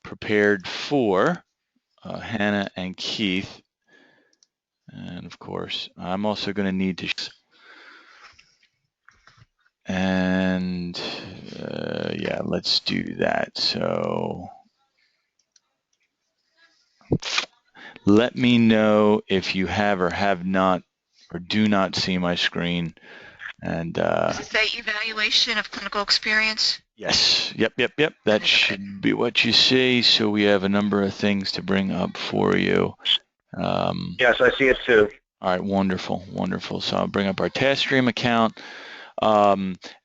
prepared for Hannah and Keith. And of course, I'm also going to need to, and yeah, let's do that. So let me know if you have or have not or do not see my screen. And Does it say evaluation of clinical experience? yes, yep. That should be what you see. So we have a number of things to bring up for you. Yes, I see it too. All right, wonderful. So I'll bring up our TaskStream account.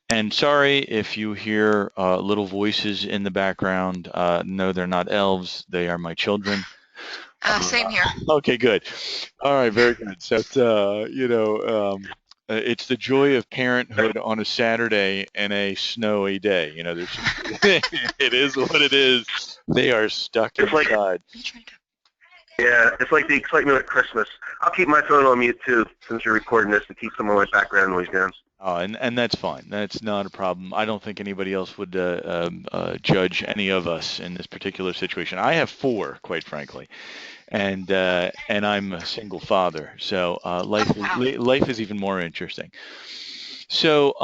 And sorry if you hear little voices in the background. No, they're not elves. They are my children. Same here. Okay, good. All right, very good. So it's, it's the joy of parenthood on a Saturday and a snowy day. It is what it is. They are stuck inside. Yeah, it's like the excitement of Christmas. I'll keep my phone on mute too, since you're recording this, to keep some of my background noise down. Oh, and that's fine. That's not a problem. I don't think anybody else would judge any of us in this particular situation. I have 4, quite frankly, and I'm a single father, so life is even more interesting. So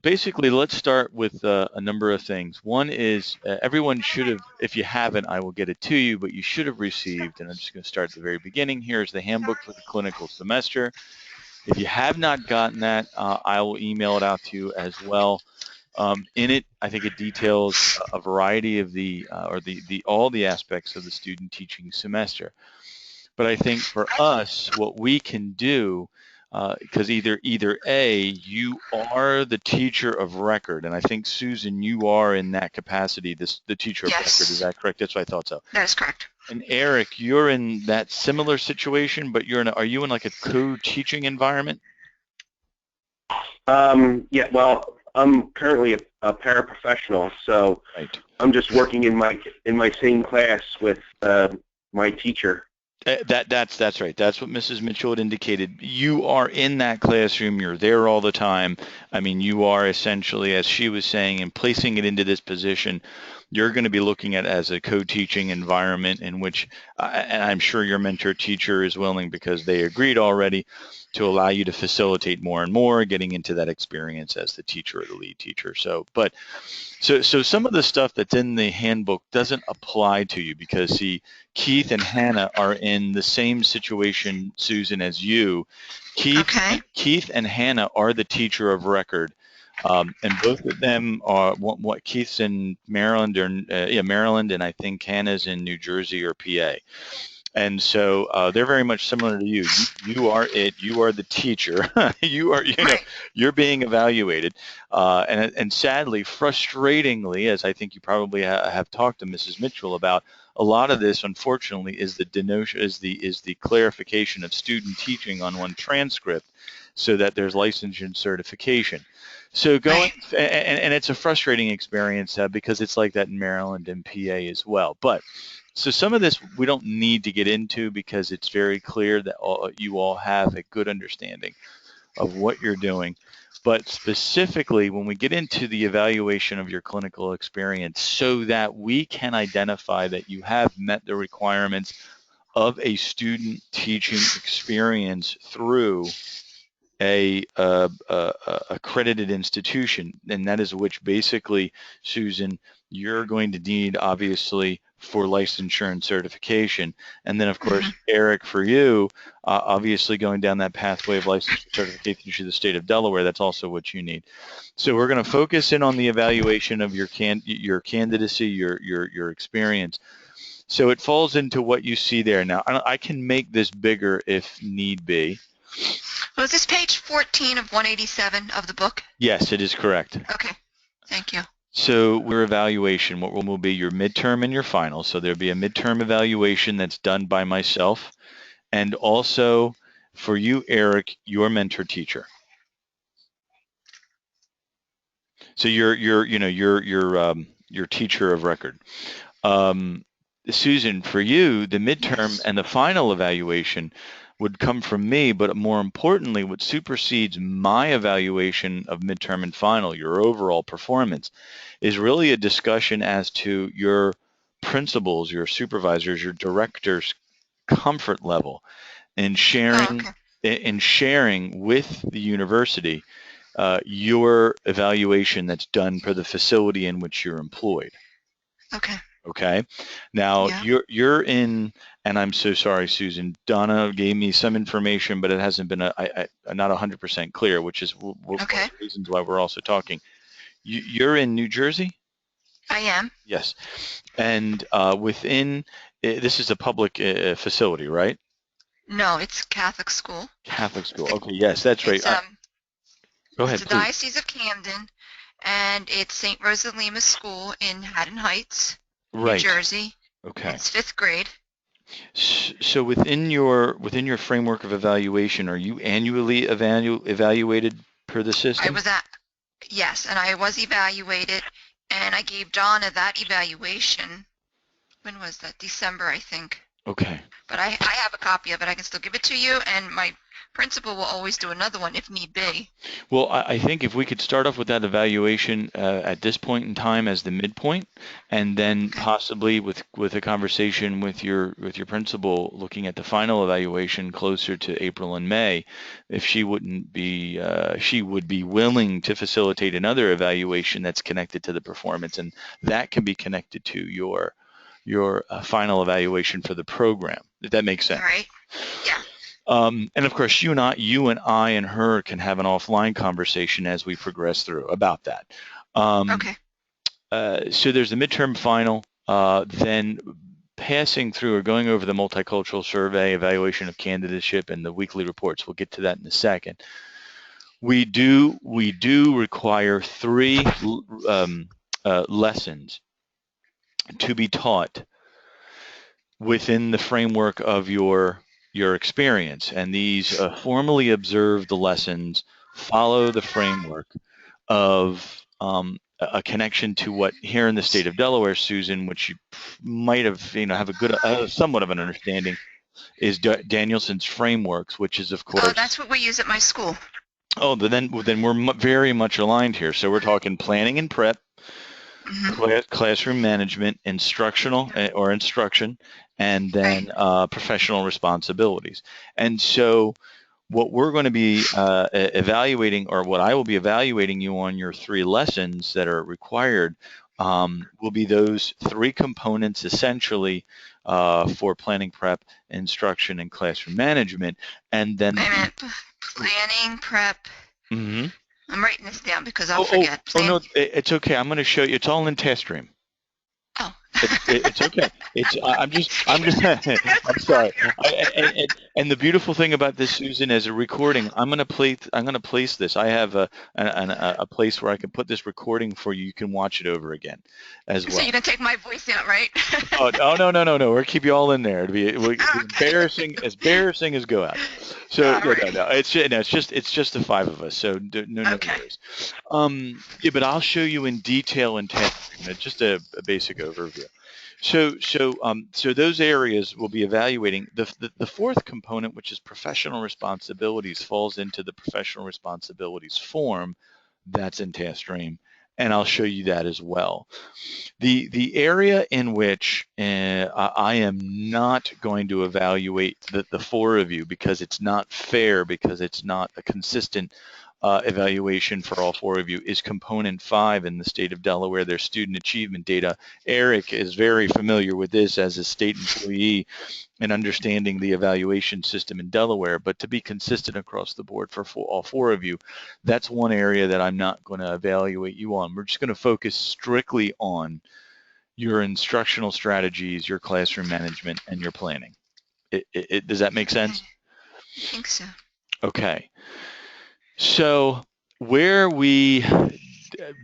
basically, let's start with a number of things. One is everyone should have, if you haven't, I will get it to you, but you should have received, and I'm just going to start at the very beginning. Here's the handbook for the clinical semester. If you have not gotten that, I will email it out to you as well. In it, I think it details a variety of all the aspects of the student teaching semester. But I think for us, what we can do, because either A, you are the teacher of record, and I think Susan, you are in that capacity, the teacher of record. Is that correct? That's what I thought so. That is correct. And Eric, you're in that similar situation, but are you in like a co-teaching environment? Yeah, well, I'm currently a paraprofessional, so right. I'm just working in my same class with my teacher. That's right. That's what Mrs. Mitchell had indicated. You are in that classroom. You're there all the time. I mean, you are essentially, as she was saying, and placing it into this position, you're going to be looking at as a co-teaching environment in which, and I'm sure your mentor teacher is willing, because they agreed already, to allow you to facilitate more and more, getting into that experience as the teacher or the lead teacher. So some of the stuff that's in the handbook doesn't apply to you, because see, Keith and Hannah are in the same situation, Susan, as you. Keith and Hannah are the teacher of record. And both of them are what Keith's in Maryland, Maryland, and I think Hannah's in New Jersey or PA. And so they're very much similar to you. You are it. You are the teacher. You're being evaluated. And sadly, frustratingly, as I think you probably have talked to Mrs. Mitchell about, a lot of this, unfortunately, is the clarification of student teaching on one transcript, so that there's licensure and certification. So and it's a frustrating experience because it's like that in Maryland and PA as well. But so some of this we don't need to get into, because it's very clear that you all have a good understanding of what you're doing. But specifically, when we get into the evaluation of your clinical experience, so that we can identify that you have met the requirements of a student teaching experience through a accredited institution, and that is which basically, Susan, you're going to need, obviously, for licensure and certification. And then, of course, Eric, for you, obviously going down that pathway of licensure certification through the state of Delaware, that's also what you need. So we're going to focus in on the evaluation of your candidacy, your experience. So it falls into what you see there. Now, I can make this bigger if need be. Well, is this page 14 of 187 of the book? Yes, it is correct. Okay, thank you. So your evaluation, what will be your midterm and your final. So there'll be a midterm evaluation that's done by myself, and also for you, Eric, your mentor teacher. So your teacher of record. Susan, for you, the midterm and the final evaluation would come from me, but more importantly, what supersedes my evaluation of midterm and final, your overall performance, is really a discussion as to your principals, your supervisors, your directors' comfort level in Oh, sharing okay. with the university your evaluation that's done for the facility in which you're employed. Okay. Okay. Now Yeah. you're in, and I'm so sorry, Susan. Donna gave me some information, but it hasn't been not 100% clear, which is one of Okay. the reasons why we're also talking. You're in New Jersey? I am. Yes. And within this is a public facility, right? No, it's Catholic school. Catholic school. Okay. Yes, that's right. It's Go it's ahead, the please. Diocese of Camden, and it's St. Rosa Lima School in Haddon Heights, New Right. Jersey. Okay. It's 5th grade. So within your framework of evaluation, are you annually evaluated per the I system? was at Yes, and I was evaluated, and I gave Donna that evaluation. When was that? December, I think. Okay. But I have a copy of it. I can still give it to you, and my principal will always do another one if need be. Well, I think if we could start off with that evaluation at this point in time as the midpoint, and then Okay. possibly with a conversation with your principal looking at the final evaluation closer to April and May, if she wouldn't be she would be willing to facilitate another evaluation that's connected to the performance, and that can be connected to your final evaluation for the program. If that makes All sense. right. Yeah. And of course, you and I and her can have an offline conversation as we progress through about that. Okay. So there's the midterm final, then passing through or going over the multicultural survey, evaluation of candidateship, and the weekly reports. We'll get to that in a second. We do require 3 lessons to be taught within the framework of your experience, and these formally observed lessons follow the framework of a connection to what here in the state of Delaware, Susan, which you might have have a good somewhat of an understanding, is Danielson's frameworks, which is of Oh, course. that's what we use at my school. Oh, then we're very much aligned here. So we're talking planning and prep, classroom management, instructional or instruction, and then professional responsibilities. And so what we're going to be evaluating, or what I will be evaluating you on your 3 lessons that are required, will be those 3 components essentially for planning, prep, instruction, and classroom management. And then Wait a minute. Planning, prep. Mm-hmm. I'm writing this down because I'll forget. Oh no, it's okay. I'm going to show you. It's all in TestStream. Oh. It's okay. I'm sorry. And the beautiful thing about this, Susan, as a recording, I'm going to place this. I have a place where I can put this recording for you. You can watch it over again as well. So you can take my voice out, right? Oh no. We're going to keep you all in there. It'll be embarrassing as go out. So no. It's just the 5 of us. So no worries. Yeah, but I'll show you in detail in TestStream. Just a basic overview. So those areas we'll be evaluating. The 4th component, which is professional responsibilities, falls into the professional responsibilities form that's in TestStream, and I'll show you that as well. The area in which I am not going to evaluate the 4 of you, because it's not fair, because it's not a consistent evaluation for all 4 of you, is component 5 in the state of Delaware, their student achievement data. Eric is very familiar with this as a state employee and understanding the evaluation system in Delaware, but to be consistent across the board for all 4 of you, that's one area that I'm not going to evaluate you on. We're just going to focus strictly on your instructional strategies, your classroom management, and your planning. Does that make sense? I think so. Okay. So where we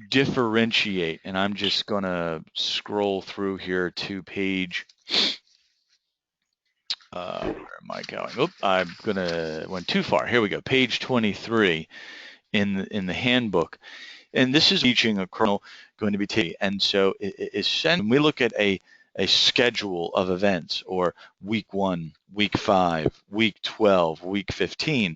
differentiate, and I'm just going to scroll through here to page, where am I going? Oh, went too far. Here we go. Page 23 in the handbook. And this is teaching a kernel going to be taken. And so when we look at a a schedule of events, or week 1, week 5, week 12, week 15,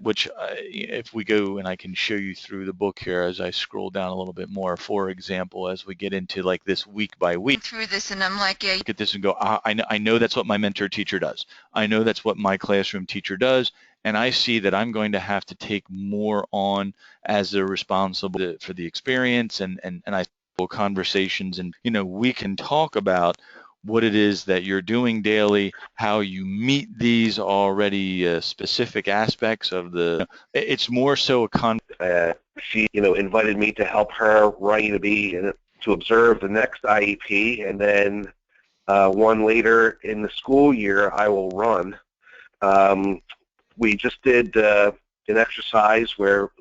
which if we go, and I can show you through the book here as I scroll down a little bit more, for example, as we get into like this week by week. Through this, and I'm like, yeah. Look at this and go, I know that's what my mentor teacher does. I know that's what my classroom teacher does. And I see that I'm going to have to take more on as the responsible for the experience, and I conversations, and we can talk about what it is that you're doing daily, how you meet these already specific aspects of the. It's more so a she invited me to help her write to observe the next IEP, and then one later in the school year I will run. We just did an exercise where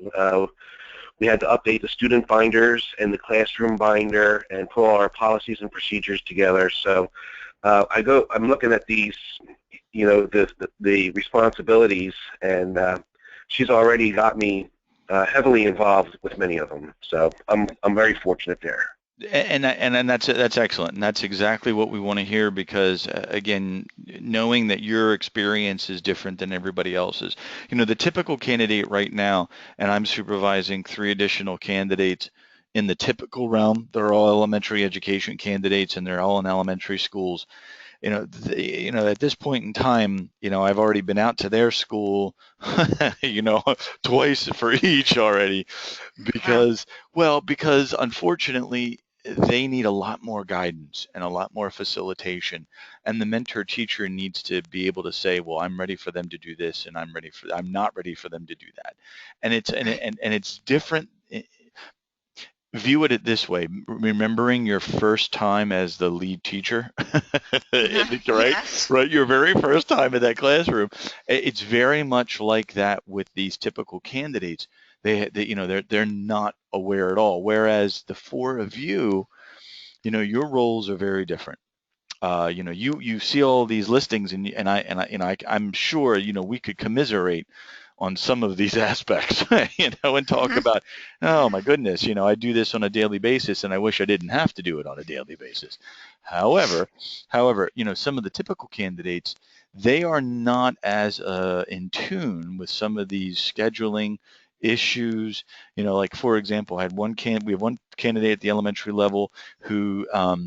we had to update the student binders and the classroom binder and put all our policies and procedures together. So I'm looking at these, the responsibilities, and she's already got me heavily involved with many of them. So I'm very fortunate there. And that's excellent, and that's exactly what we want to hear, because again, knowing that your experience is different than everybody else's. The typical candidate right now, and I'm supervising 3 additional candidates in the typical realm. They're all elementary education candidates, and they're all in elementary schools. At this point in time, I've already been out to their school, twice for each already, because unfortunately they need a lot more guidance and a lot more facilitation, and the mentor teacher needs to be able to say, well, I'm ready for them to do this, and I'm not ready for them to do that. And it's different. View it this way: remembering your first time as the lead teacher, right? Yes. Right, your very first time in that classroom. It's very much like that with these typical candidates. They're not aware at all. Whereas the 4 of you, your roles are very different. You see all these listings, I'm sure we could commiserate on some of these aspects, and talk about, oh my goodness, I do this on a daily basis, and I wish I didn't have to do it on a daily basis. However, some of the typical candidates, they are not as in tune with some of these scheduling issues. Like for example, we have one candidate at the elementary level who for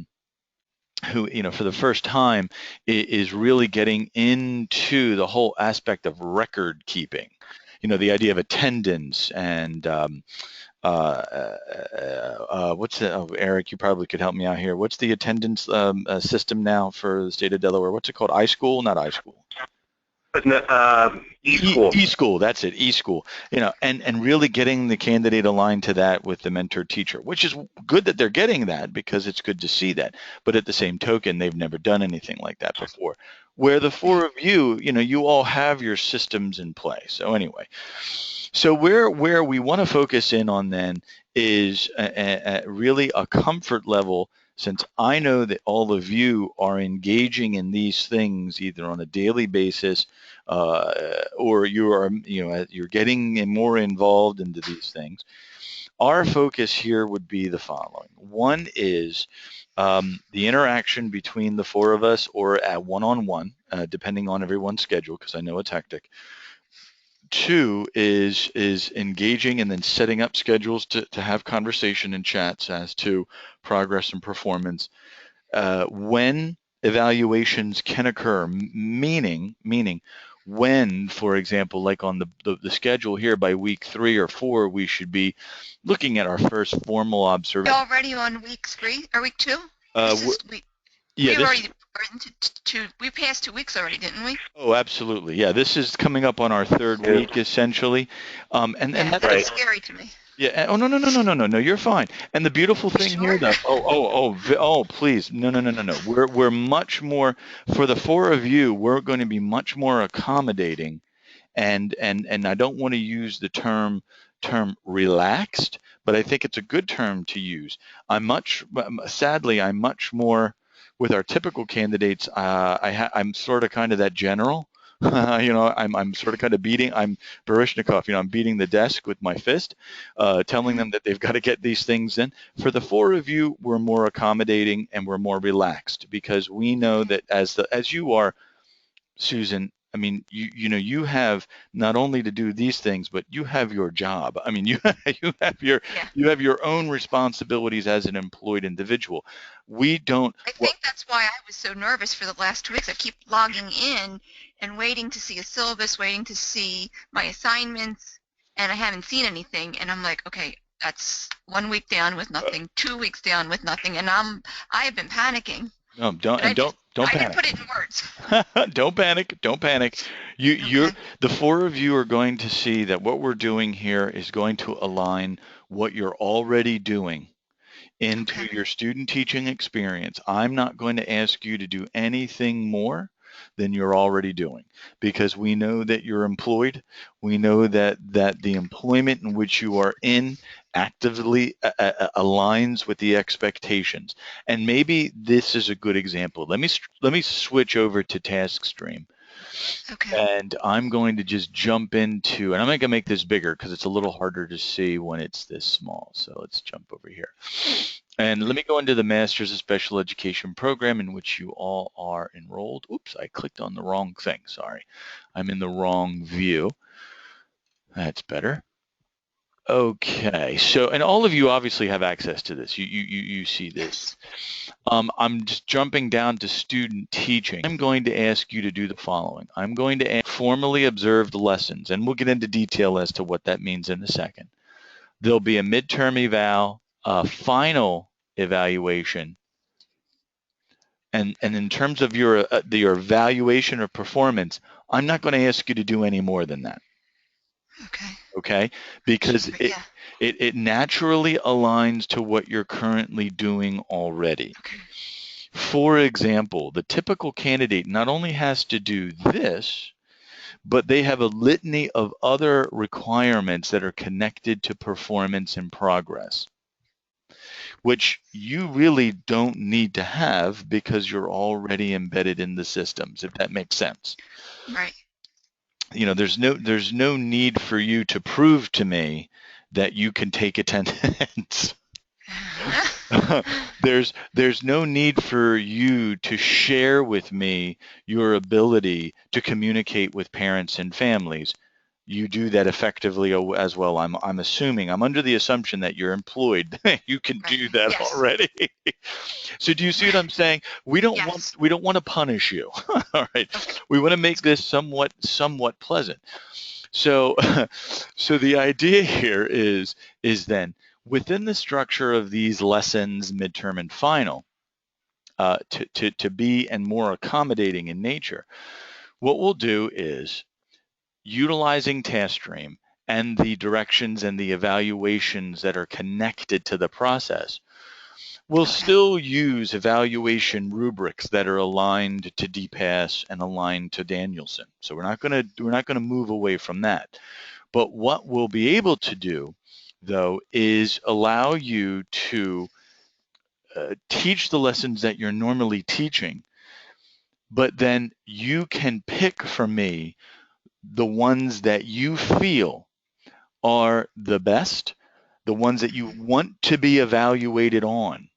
the first time is really getting into the whole aspect of record keeping. The idea of attendance and what's the, Eric, you probably could help me out here. What's the attendance system now for the state of Delaware? What's it called? iSchool? Not iSchool. eSchool. eSchool, that's it, eSchool. And really getting the candidate aligned to that with the mentor teacher, which is good that they're getting that, because it's good to see that. But at the same token, they've never done anything like that before. Where the 4 of you, you all have your systems in place. So anyway, so where we want to focus in on then is really a comfort level, since I know that all of you are engaging in these things either on a daily basis, or you're getting more involved into these things. Our focus here would be the following. One is the interaction between the 4 of us, or at one-on-one, depending on everyone's schedule, because I know it's hectic. 2 is engaging and then setting up schedules to have conversation and chats as to progress and performance. When evaluations can occur, meaning when, for example, like on the schedule here, by week 3 or 4, we should be looking at our first formal observation. We're already on week 3 or week 2? We passed 2 weeks already, didn't we? Oh, absolutely. Yeah, this is coming up on our 3rd week, essentially. And that's right. Scary to me. Yeah. Oh, no, you're fine. And the beautiful thing here, though, oh, please, no. We're much more, for the 4 of you, we're going to be much more accommodating, and I don't want to use the term relaxed, but I think it's a good term to use. Sadly, I'm much more, with our typical candidates, I'm sort of kind of that general, I'm sort of kind of I'm Baryshnikov, I'm beating the desk with my fist, telling them that they've got to get these things in. For the four of you, we're more accommodating and we're more relaxed because we know that as you are, Susan, I mean, you have not only to do these things, but you have your job. I mean, you you have your Yeah. you have your own responsibilities as an employed individual. We don't. I Well, think that's why I was so nervous for the last 2 weeks. I keep logging in and waiting to see a syllabus, waiting to see my assignments, and I haven't seen anything. And I'm like, okay, that's 1 week down with nothing, 2 weeks down with nothing, and I have been panicking. no, But don't I didn't panic. put it in words. Don't panic. Don't panic. You're Okay. the four of you are going to see that what we're doing here is going to align what you're already doing into Okay. your student teaching experience. I'm not going to ask you to do anything more than you're already doing because we know that you're employed. We know that the employment in which you are in actively aligns with the expectations. And maybe this is a good example. Let me switch over to TaskStream. Okay. And I'm going to just jump into, and I'm going to make this bigger because it's a little harder to see when it's this small. So let's jump over here. And let me go into the Masters of Special Education program in which you all are enrolled. Oops, I clicked on the wrong thing. Sorry. I'm in the wrong view. That's better. Okay, so, and all of you obviously have access to this. You see this. Yes. I'm just jumping down to student teaching. I'm going to ask you to do the following. I'm going to formally observe the lessons, and we'll get into detail as to what that means in a second. There'll be a midterm eval, a final evaluation, and in terms of your evaluation of performance, I'm not going to ask you to do any more than that. Okay. Okay, because Yeah. it naturally aligns to what you're currently doing already. Okay. For example, the typical candidate not only has to do this, but they have a litany of other requirements that are connected to performance and progress, which you really don't need to have because you're already embedded in the systems, if that makes sense. Right. There's no need for you to prove to me that you can take attendance. There's no need for you to share with me your ability to communicate with parents and families. You do that effectively as well. I'm assuming, I'm under the assumption that you're employed. You can Right. do that Yes. already. So do you see what I'm saying? We don't Yes. want to punish you. All right. Okay. We want to make this somewhat pleasant. So so the idea here is then within the structure of these lessons, midterm and final, to be and more accommodating in nature, what we'll do is utilizing TaskStream and the directions and the evaluations that are connected to the process. We'll Okay. still use evaluation rubrics that are aligned to DPAS and aligned to Danielson. So we're not going to move away from that. But what we'll be able to do, though, is allow you to teach the lessons that you're normally teaching, but then you can pick from me the ones that you feel are the best, the ones that you want to be evaluated on.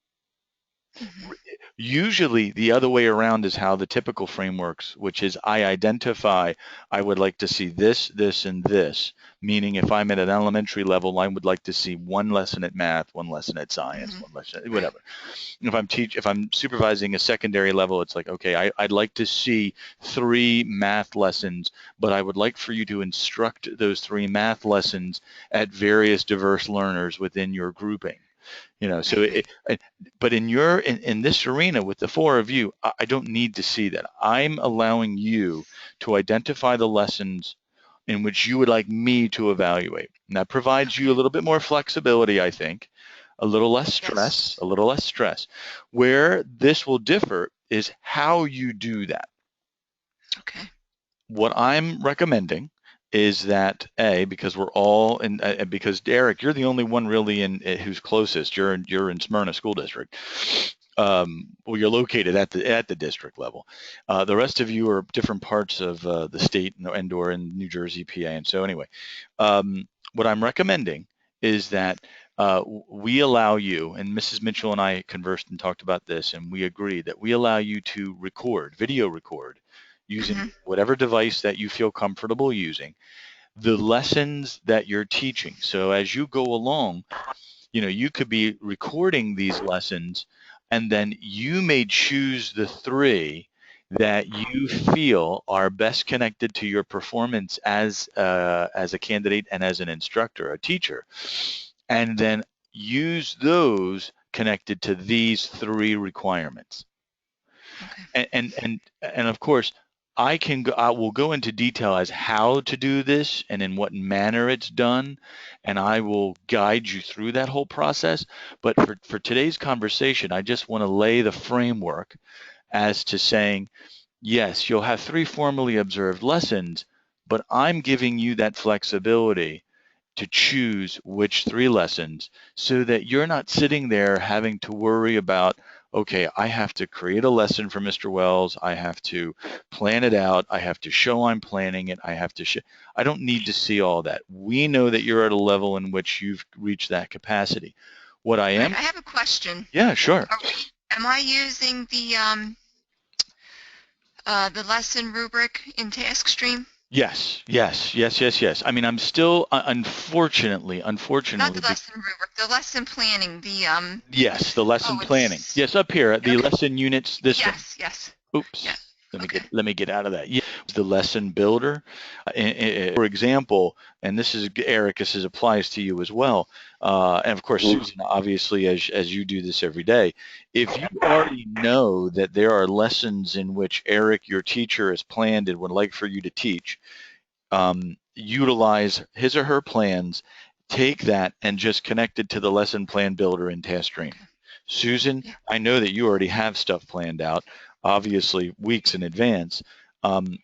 Mm-hmm. Usually the other way around is how the typical frameworks, which is I identify, I would like to see this, this, and this. Meaning if I'm at an elementary level, I would like to see one lesson at math, one lesson at science, Mm-hmm. one lesson, Right. whatever. If I'm supervising a secondary level, it's like, okay, I'd like to see 3 math lessons, but I would like for you to instruct those 3 math lessons at various diverse learners within your grouping. So but in this arena with the 4 of you, I don't need to see that. I'm allowing you to identify the lessons in which you would like me to evaluate. And that provides you a little bit more flexibility, I think, a little less stress. Where this will differ is how you do that. Okay. What I'm recommending is that because we're all in, because Derek, you're the only one really in who's closest. You're in Smyrna School District. well, you're located at the district level. The rest of you are different parts of the state and or in New Jersey, PA. And so anyway, what I'm recommending is that we allow you, and Mrs. Mitchell and I conversed and talked about this, and we agreed that we allow you to video record, using whatever device that you feel comfortable using, the lessons that you're teaching. So as you go along, you could be recording these lessons, and then you may choose the 3 that you feel are best connected to your performance as a candidate and as an instructor, a teacher, and then use those connected to these 3 requirements. Okay. And of course, I will go into detail as how to do this and in what manner it's done, and I will guide you through that whole process. But for today's conversation, I just want to lay the framework as to saying, yes, you'll have 3 formally observed lessons, but I'm giving you that flexibility to choose which 3 lessons, so that you're not sitting there having to worry about, okay, I have to create a lesson for Mr. Wells, I have to plan it out, I have to show I'm planning it, I don't need to see all that. We know that you're at a level in which you've reached that capacity. What I am... I have a question. Yeah, sure. Am I using the lesson rubric in TaskStream? Yes. I mean, I'm still, unfortunately. Not the lesson rubric, the lesson planning, Yes, the lesson planning. Yes, up here, the lesson units, this one. Yes. Oops. Yes. Let me get out of that. Yeah, the lesson builder. For example, and this is, Eric, this applies to you as well. And of course, Susan, obviously, as you do this every day, if you already know that there are lessons in which Eric, your teacher, has planned and would like for you to teach, utilize his or her plans, take that and just connect it to the lesson plan builder in TaskStream. Susan, I know that you already have stuff planned out, obviously weeks in advance.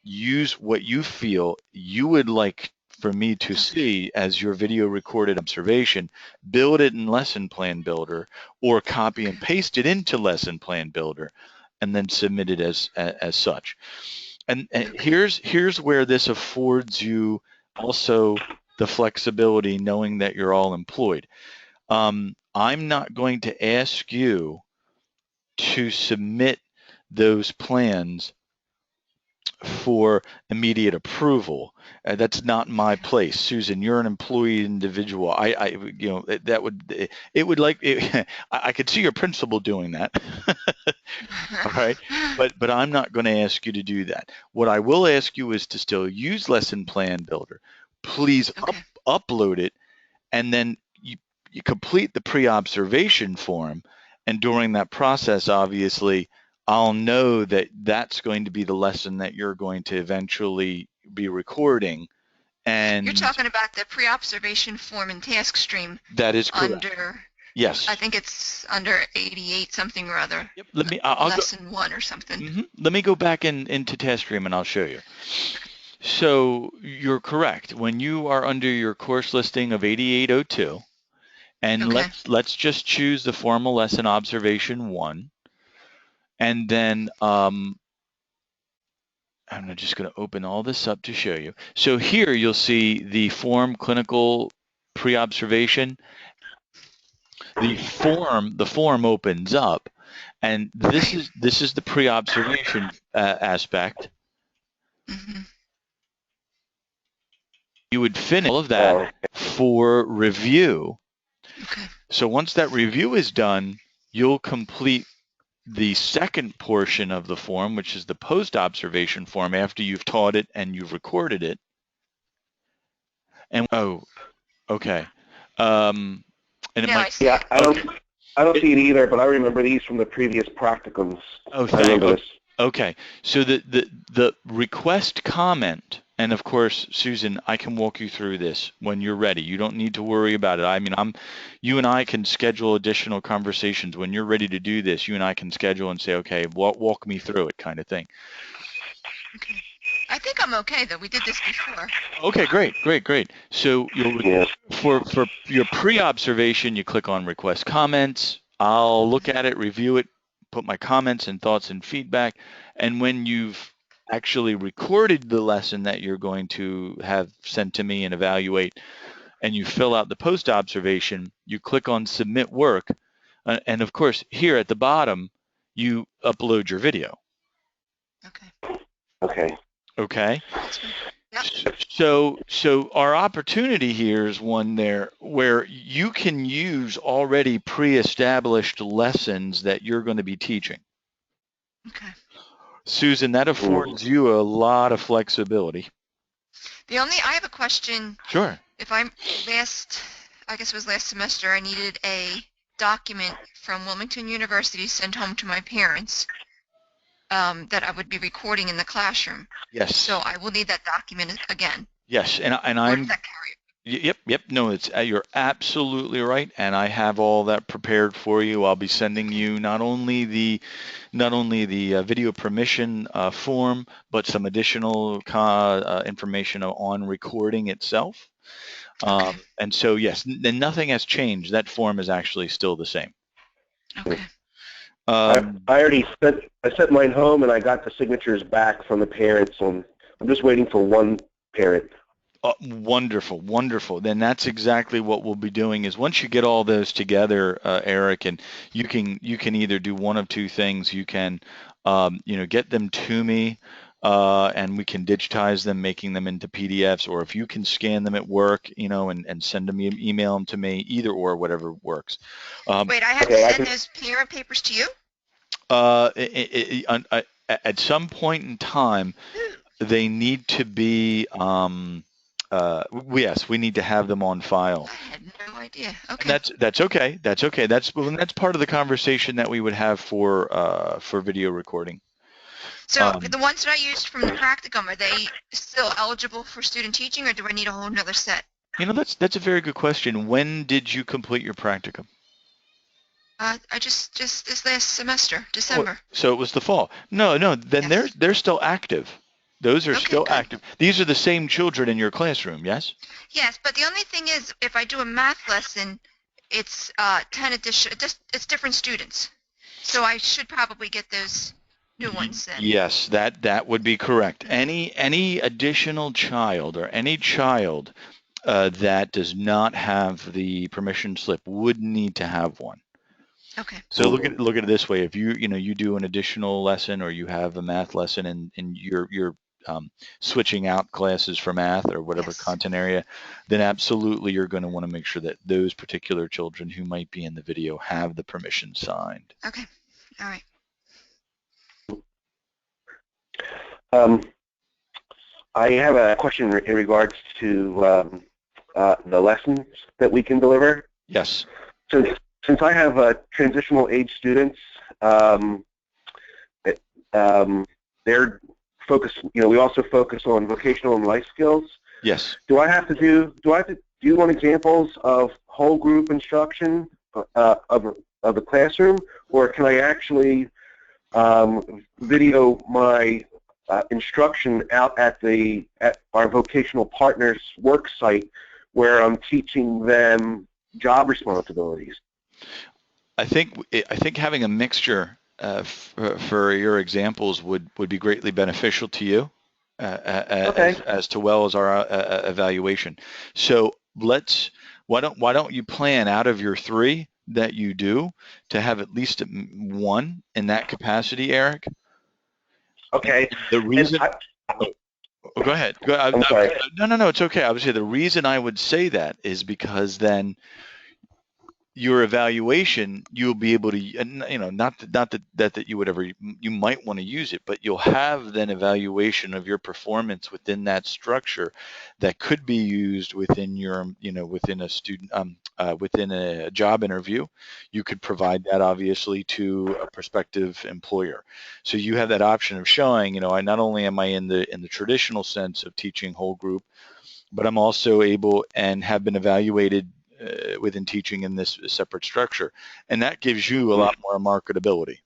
Use what you feel you would like for me to see as your video recorded observation, build it in Lesson Plan Builder, or copy and paste it into Lesson Plan Builder, and then submit it as such. And here's where this affords you also the flexibility, knowing that you're all employed. I'm not going to ask you to submit those plans for immediate approval. That's not my place. Susan, you're an employee individual. I could see your principal doing that. All right, but I'm not going to ask you to do that. What I will ask you is to still use Lesson Plan Builder. Please upload it, and then you complete the pre-observation form. And during that process, obviously, I'll know that that's going to be the lesson that you're going to eventually be recording. And you're talking about the pre-observation form in TaskStream. That is correct. Yes. I think it's under 88 something or other. Yep. I'll lesson 1 or something. Let me go back into TaskStream and I'll show you. So you're correct. When you are under your course listing of 8802, and let's just choose the formal lesson observation 1. And then I'm just going to open all this up to show you. So here you'll see the form clinical pre-observation. The form opens up, and this is the pre-observation aspect. You would finish all of that for review. So once that review is done, you'll complete the second portion of the form, which is the post-observation form, after you've taught it and you've recorded it. And okay. And it might. Yeah, I don't see it either, but I remember these from the previous practicums. Oh, thank you. Okay, so the request comment, and of course, Susan, I can walk you through this when you're ready. You don't need to worry about it. I mean, you and I can schedule additional conversations. When you're ready to do this, you and I can schedule and say, okay, walk me through it, kind of thing. Okay. I think I'm okay, though. We did this before. Okay, great. So for your pre-observation, you click on request comments. I'll look at it, review it, put my comments and thoughts and feedback. And when you've actually recorded the lesson that you're going to have sent to me and evaluate, and you fill out the post observation, you click on submit work. And of course, here at the bottom, you upload your video. Okay. Okay. Okay. Yep. So our opportunity here is one there where you can use already pre-established lessons that you're going to be teaching. Okay. Susan, that affords you a lot of flexibility. I have a question. Sure. If I guess it was last semester, I needed a document from Wilmington University sent home to my parents that I would be recording in the classroom. Yes. So I will need that document again. Yes, and Or I'm. does that carry? Yep. No, you're absolutely right, and I have all that prepared for you. I'll be sending you not only the video permission form, but some additional information on recording itself. Okay. And so yes, then nothing has changed. That form is actually still the same. Okay. I already sent mine home, and I got the signatures back from the parents, and I'm just waiting for one parent. Wonderful, wonderful. Then that's exactly what we'll be doing. Is once you get all those together, Eric, and you can either do one of two things. You can, get them to me, and we can digitize them, making them into PDFs, or if you can scan them at work, and send them, email them to me, either or, whatever works. Wait, I have to send those parent papers to you? At some point in time, they need to be. Yes, we need to have them on file. I had no idea. Okay. That's okay. That's okay. That's part of the conversation that we would have for video recording. So the ones that I used from the practicum, are they still eligible for student teaching, or do I need a whole nother set? That's a very good question. When did you complete your practicum? I just this last semester, December. So it was the fall. No. Then Yes. they're still active. Those are Okay, still good. active. These are the same children in your classroom, yes? Yes, but the only thing is, if I do a math lesson, it's 10 addition. It's different students, so I should probably get those new ones then. Yes, that would be correct. Any additional child or any child that does not have the permission slip would need to have one. Okay. So look at it this way: if you do an additional lesson, or you have a math lesson, and you're switching out classes for math or whatever Yes. content area, then absolutely you're going to want to make sure that those particular children who might be in the video have the permission signed. Okay. All right. I have a question in regards to the lessons that we can deliver. Yes. Since I have transitional age students, they're focused. We also focus on vocational and life skills. Yes. Do I have to do one examples of whole group instruction of the classroom, or can I actually video my instruction out at our vocational partners work site where I'm teaching them job responsibilities? I think having a mixture for your examples would be greatly beneficial to you as well as our evaluation. So why don't you plan out of your 3 that you do to have at least 1 in that capacity, Eric? Okay. The reason. Go ahead. I'm sorry. No, it's okay. I would say the reason I would say that is because then your evaluation, you'll be able to, not that you would ever, you might want to use it, but you'll have then evaluation of your performance within that structure that could be used within your, within a student, within a job interview. You could provide that obviously to a prospective employer. So you have that option of showing, I not only am I in the traditional sense of teaching whole group, but I'm also able and have been evaluated within teaching in this separate structure, and that gives you a lot more marketability.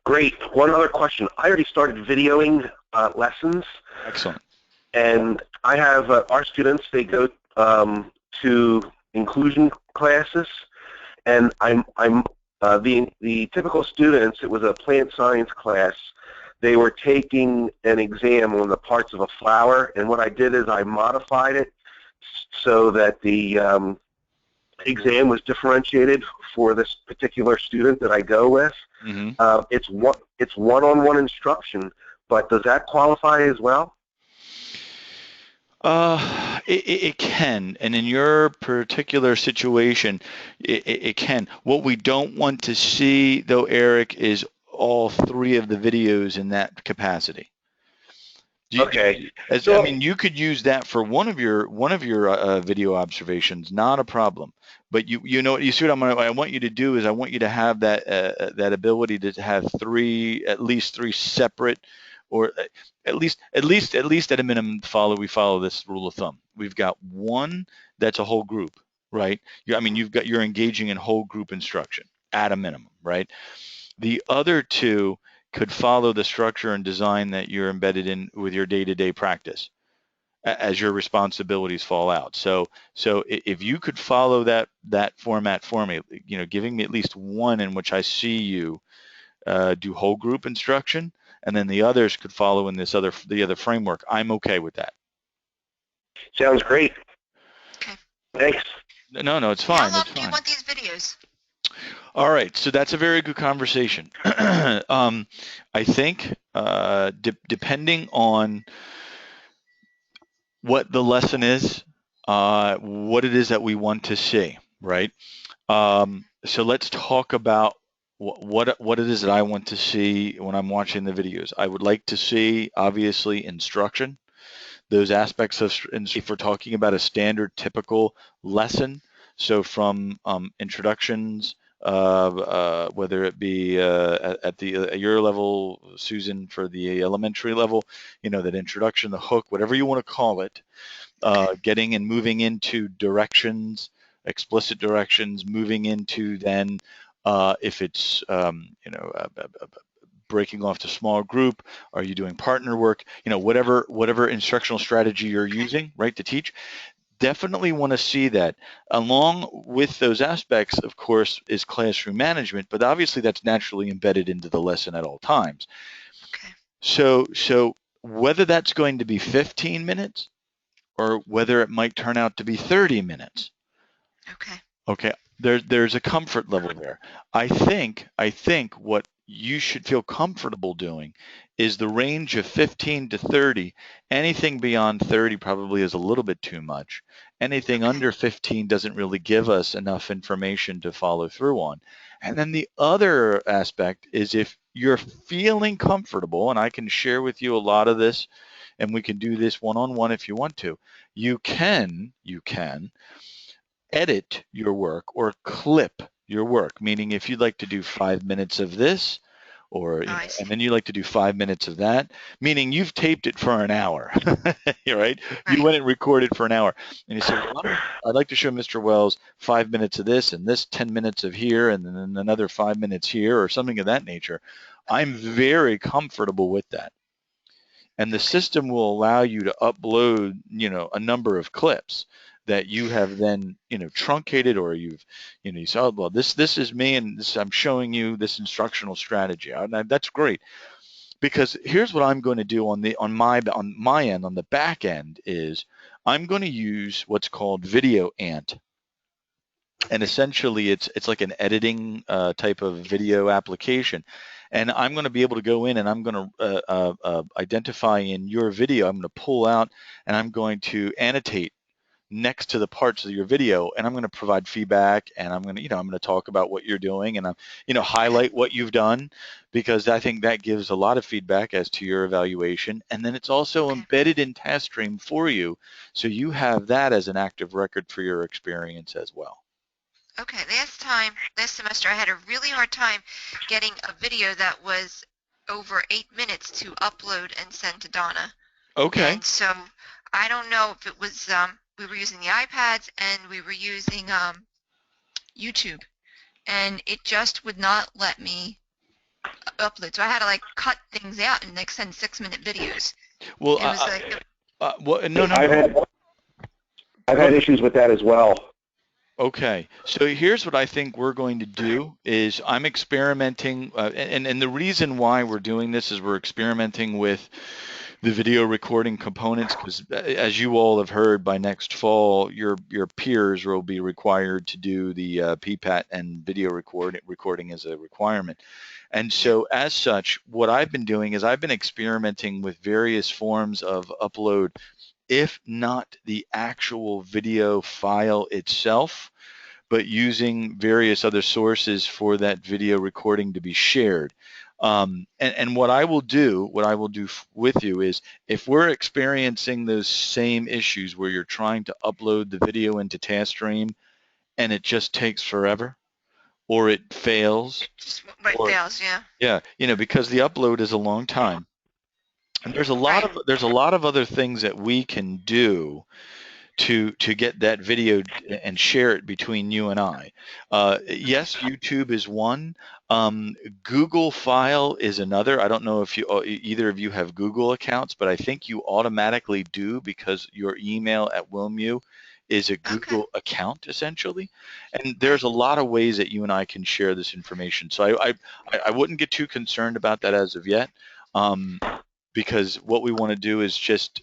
Great. One other question. I already started videoing lessons. Excellent. And I have our students. They go to inclusion classes, and I'm The typical students, it was a plant science class. They were taking an exam on the parts of a flower, and what I did is I modified it so that the exam was differentiated for this particular student that I go with. Mm-hmm. It's one-on-one instruction, but does that qualify as well? It can, and in your particular situation, it can. What we don't want to see, though, Eric, is all three of the videos in that capacity. Okay. I mean, you could use that for one of your video observations, not a problem. But you know, you see what I want you to do is I want you to have that ability to have at least three separate, or at least at a minimum we follow this rule of thumb. We've got one that's a whole group, right? I mean, you're engaging in whole group instruction at a minimum, right? The other two could follow the structure and design that you're embedded in with your day-to-day practice as your responsibilities fall out. So if you could follow that format for me, you know, giving me at least one in which I see you do whole group instruction, and then the others could follow in the other framework, I'm okay with that. Sounds great. Okay. Thanks. No, it's fine. How long do you want these videos? All right, so that's a very good conversation. I think depending on what the lesson is, what it is that we want to see, right? So let's talk about what it is that I want to see when I'm watching the videos. I would like to see, obviously, instruction. Those aspects of, if we're talking about a standard typical lesson, so from introductions, whether it be at your level, Susan, for the elementary level, you know, that introduction, the hook, whatever you want to call it, getting and moving into directions, explicit directions, moving into then, if it's, you know, breaking off to small group, are you doing partner work, you know, whatever instructional strategy you're using, right, to teach. Definitely want to see that. Along with those aspects, of course, is classroom management, but obviously that's naturally embedded into the lesson at all times. Okay. So whether that's going to be 15 minutes or whether it might turn out to be 30 minutes. Okay. There's a comfort level there. I think what you should feel comfortable doing is the range of 15 to 30. Anything beyond 30 probably is a little bit too much. Anything under 15 doesn't really give us enough information to follow through on. And then the other aspect is if you're feeling comfortable, and I can share with you a lot of this, and we can do this one-on-one if you want to, you can edit your work or clip your work, meaning if you'd like to do 5 minutes of this, or and then you like to do 5 minutes of that, meaning you've taped it for an hour, right? You went and recorded for an hour, and you say, well, I'd like to show Mr. Wells 5 minutes of this, and this 10 minutes of here, and then another 5 minutes here, or something of that nature. I'm very comfortable with that. And the system will allow you to upload, you know, a number of clips that you have then, you know, truncated, or you say, oh, well, this is me, and I'm showing you this instructional strategy. That's great, because here's what I'm going to do on my end, on the back end, is I'm going to use what's called Video Ant, and essentially it's like an editing type of video application. And I'm going to be able to go in and I'm going to identify in your video, I'm going to pull out and I'm going to annotate next to the parts of your video, and I'm going to provide feedback, and I'm going to, I'm going to talk about what you're doing, and I'm, highlight what you've done, because I think that gives a lot of feedback as to your evaluation. And then it's also embedded in TaskStream for you, so you have that as an active record for your experience as well. Okay, last semester, I had a really hard time getting a video that was over 8 minutes to upload and send to Donna. Okay. And so I don't know if it was, we were using the iPads and we were using YouTube, and it just would not let me upload. So I had to cut things out and send 6-minute videos. Well, I've had issues with that as well. Okay, so here's what I think we're going to do is I'm experimenting, and the reason why we're doing this is we're experimenting with the video recording components because, as you all have heard, by next fall, your peers will be required to do the PPAT and video recording as a requirement. And Yeah. so, as such, what I've been doing is I've been experimenting with various forms of upload, if not the actual video file itself, but using various other sources for that video recording to be shared. And what I will do with you is, if we're experiencing those same issues where you're trying to upload the video into TaskStream and it just takes forever, or it fails, Just what or fails, yeah. yeah, because the upload is a long time, and there's a lot Right. of other things that we can do to get that video and share it between you and I. Yes, YouTube is one. Google File is another. I don't know if either of you have Google accounts, but I think you automatically do because your email at WilmU is a Okay. Google account essentially. And there's Right. a lot of ways that you and I can share this information. So I wouldn't get too concerned about that as of yet, because what we want to do is just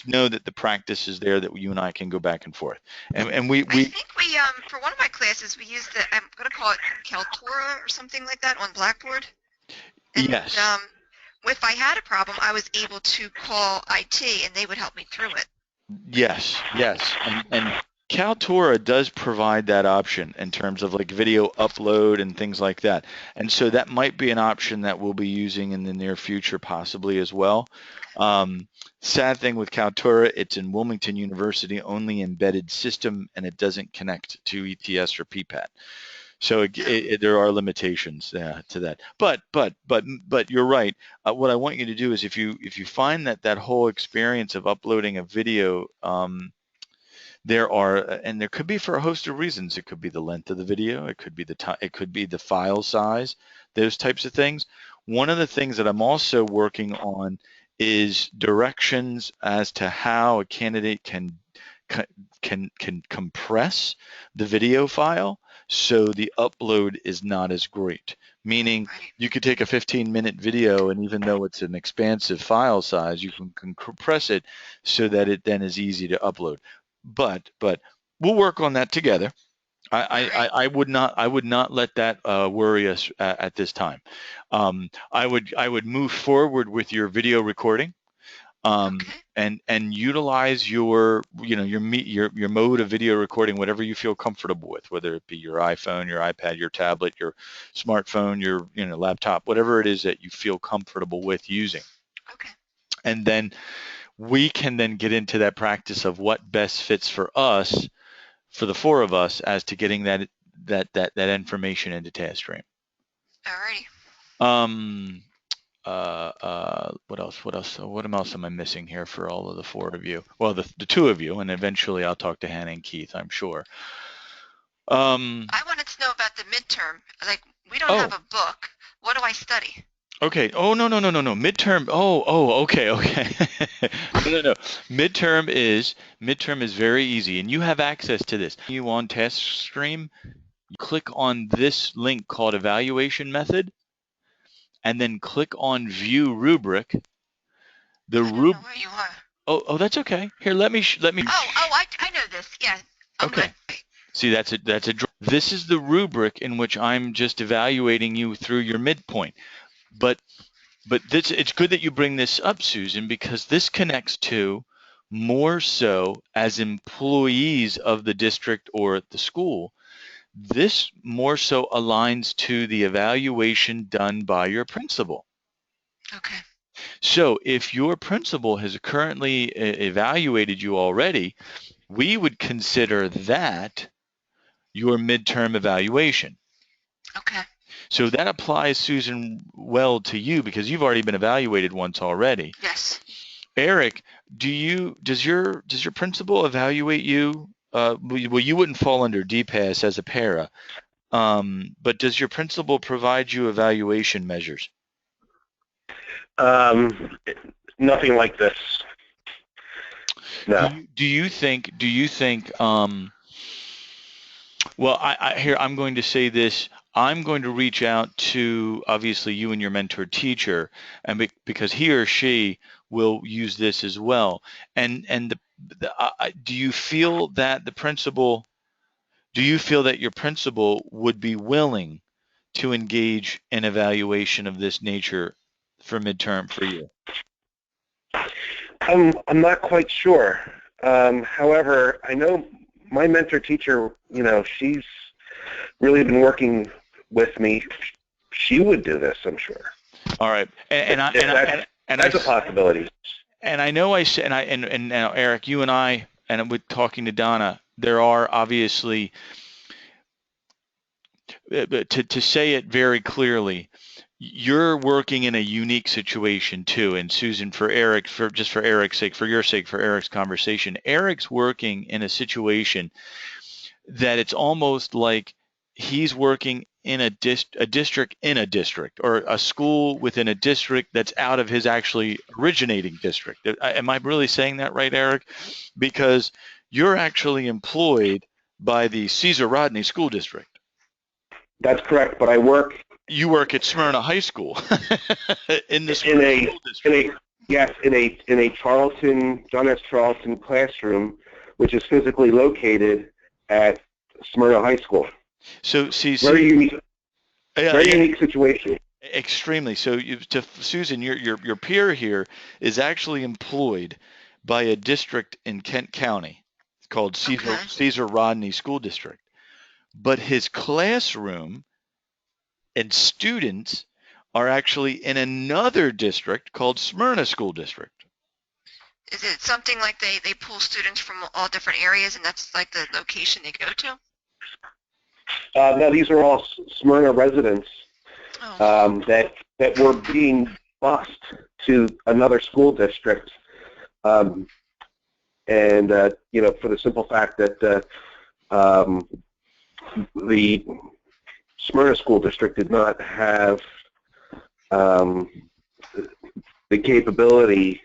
know that the practice is there, that you and I can go back and forth. And we I think we for one of my classes we used the I'm gonna call it Kaltura or something like that on Blackboard. And yes, if I had a problem, I was able to call IT and they would help me through it. yes. And Kaltura does provide that option in terms of like video upload and things like that. And so that might be an option that we'll be using in the near future possibly as well. Sad thing with Kaltura, it's in Wilmington University only embedded system, and it doesn't connect to ETS or PPAT. So there are limitations to that. But you're right. What I want you to do is, if you find that whole experience of uploading a video, there are, and there could be for a host of reasons. It could be the length of the video. It could be the time. It could be the file size. Those types of things. One of the things that I'm also working on is directions as to how a candidate can compress the video file so the upload is not as great. Meaning, Right. you could take a 15-minute video, and even though it's an expansive file size, you can compress it so that it then is easy to upload. But we'll work on that together. I would not let that worry us at this time. I would move forward with your video recording, Okay. and utilize your your mode of video recording, whatever you feel comfortable with, whether it be your iPhone, your iPad, your tablet, your smartphone, your laptop, whatever it is that you feel comfortable with using. Okay. And then we can then get into that practice of what best fits for us, for the four of us, as to getting that information into TaskStream. Alrighty. What else am I missing here for all of the four of you? Well, the two of you, and eventually I'll talk to Hannah and Keith, I'm sure. I wanted to know about the midterm. Like, we don't have a book. What do I study? Okay. Oh, no. Midterm. Okay. No. Midterm is very easy, and you have access to this. You on TaskStream, you click on this link called Evaluation Method, and then click on View Rubric. I don't know where you are. Oh, that's okay. Here, let me. I know this. Yeah. Okay. See, that's it. This is the rubric in which I'm just evaluating you through your midpoint. But it's good that you bring this up, Susan, because this connects to more so as employees of the district or the school. This more so aligns to the evaluation done by your principal. Okay. So if your principal has currently evaluated you already, we would consider that your midterm evaluation. Okay. So that applies, Susan, well to you because you've already been evaluated once already. Yes. Eric, does your principal evaluate you? Well, you wouldn't fall under DPAS as a para, but does your principal provide you evaluation measures? Nothing like this. No. Do you think, well, here, I'm going to say this. I'm going to reach out to, obviously, you and your mentor teacher, and because he or she will use this as well. And do you feel that your principal would be willing to engage in evaluation of this nature for midterm for you? I'm not quite sure. However, I know my mentor teacher, she's really been working with me. She would do this, I'm sure. All right, That's a possibility. And I know I said, and now Eric, you and I, and with talking to Donna, there are obviously, to say it very clearly, you're working in a unique situation too. And Susan, for Eric, for Eric's sake, for your sake, for Eric's conversation, Eric's working in a situation that it's almost like he's working in a district in a district, or a school within a district that's out of his actually originating district. Am I really saying that right, Eric? Because you're actually employed by the Caesar Rodney School District. That's correct, but you work at Smyrna High School in the school district. In a John S. Charlton classroom, which is physically located at Smyrna High School. So very unique situation. Extremely. So Susan, your peer here is actually employed by a district in Kent County called Caesar Rodney School District, but his classroom and students are actually in another district called Smyrna School District. Is it something like they pull students from all different areas and that's like the location they go to? No, these are all Smyrna residents that were being bused to another school district, and for the simple fact that the Smyrna School District did not have the capability,